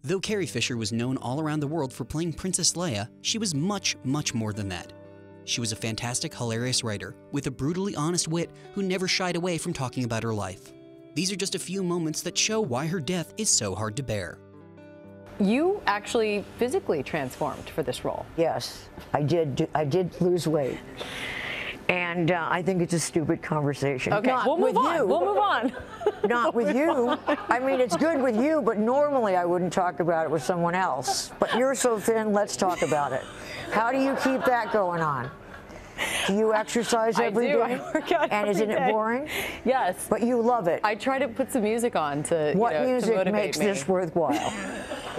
Though Carrie Fisher was known all around the world for playing Princess Leia, she was much, much more than that. She was a fantastic, hilarious writer with a brutally honest wit who never shied away from talking about her life. These are just a few moments that show why her death is so hard to bear. You actually physically transformed for this role. Yes, I did lose weight. And I think it's a stupid conversation. Okay, we'll move on. We'll move on. Not with you. I mean, it's good with you, but normally I wouldn't talk about it with someone else. But you're so thin, let's talk about it. How do you keep that going on? Do you exercise every day? I work out and isn't it boring? Yes. But you love it. I try to put some music on to What music to motivate makes me. this worthwhile?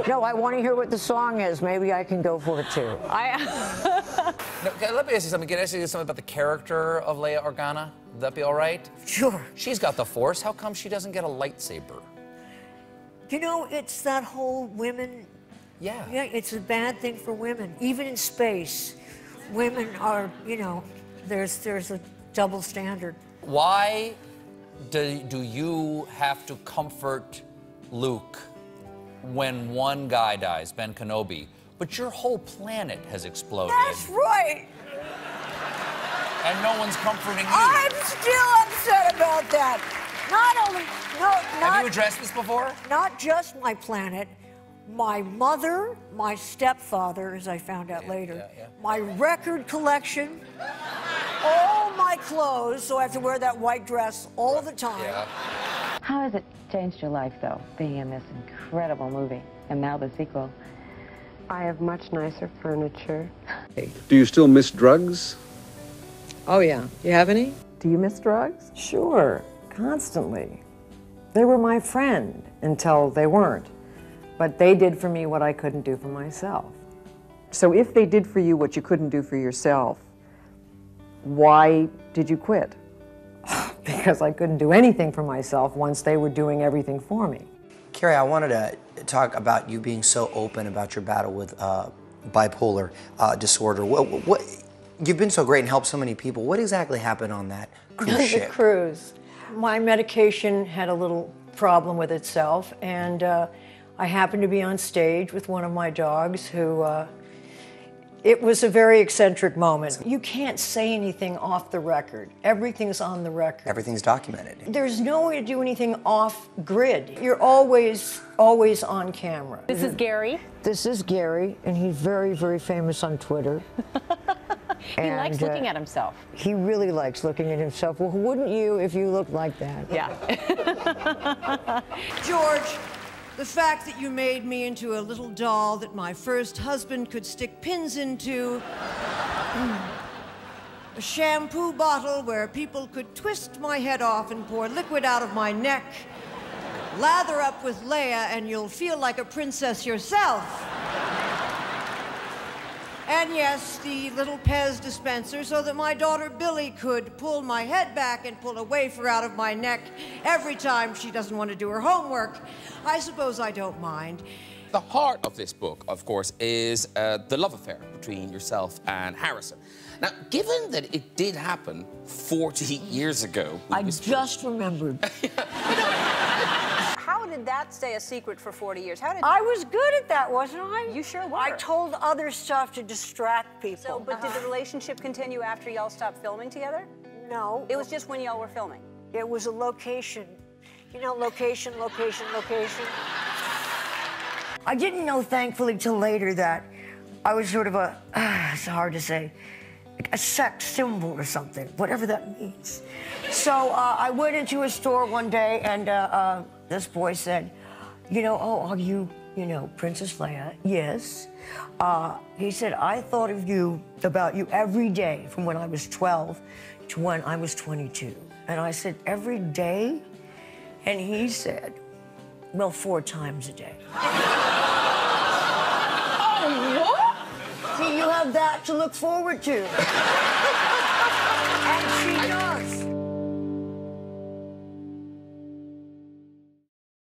No, I want to hear what the song is. Maybe I can go for it too. No, let me ask you something. Can I ask you something about the character of Leia Organa? Would that be all right? Sure. She's got the Force. How come she doesn't get a lightsaber? You know, it's that whole women. Yeah. Yeah, it's a bad thing for women. Even in space, women are, you know, there's a double standard. Why do you have to comfort Luke when one guy dies, Ben Kenobi, but your whole planet has exploded? That's right. And no one's comforting you. I'm still upset about that. Have you addressed this before? Not just my planet, my mother, my stepfather, as I found out later, my record collection, all my clothes, so I have to wear that white dress all the time. Yeah. How has it changed your life, though, being in this incredible movie, and now the sequel? I have much nicer furniture. Do you still miss drugs? Oh, yeah. You have any? Do you miss drugs? Sure, constantly. They were my friend until they weren't. But they did for me what I couldn't do for myself. So if they did for you what you couldn't do for yourself, why did you quit? Because I couldn't do anything for myself once they were doing everything for me. Carrie, I wanted to talk about you being so open about your battle with bipolar disorder. What, you've been so great and helped so many people. What exactly happened on that cruise ship? The cruise. My medication had a little problem with itself, and I happened to be on stage with one of my dogs who, it was a very eccentric moment. You can't say anything off the record. Everything's on the record. Everything's documented. There's no way to do anything off grid. You're always on camera. This is Gary. This is Gary, and he's very, very famous on Twitter. He likes looking at himself. He really likes looking at himself. Well, wouldn't you if you looked like that? Yeah. George, the fact that you made me into a little doll that my first husband could stick pins into, a shampoo bottle where people could twist my head off and pour liquid out of my neck, lather up with Leia and you'll feel like a princess yourself. And yes, the little Pez dispenser so that my daughter Billy could pull my head back and pull a wafer out of my neck every time she doesn't want to do her homework. I suppose I don't mind. The heart of this book, of course, is the love affair between yourself and Harrison. Now, given that it did happen 40 years ago... I just remembered. How did that stay a secret for 40 years? How did I was good at that, wasn't I? You sure were. I told other stuff to distract people. So, but did the relationship continue after y'all stopped filming together? No. It was just when y'all were filming? It was a location. You know, location, location, location. I didn't know, thankfully, till later that I was sort of a, it's hard to say, a sex symbol or something, whatever that means. So I went into a store one day and this boy said, you know, oh, are you, Princess Leia? Yes. He said, I thought of you, about you every day from when I was 12 to when I was 22. And I said, every day? And he said, well, 4 times a day. Oh, what? See, you have that to look forward to. And she does.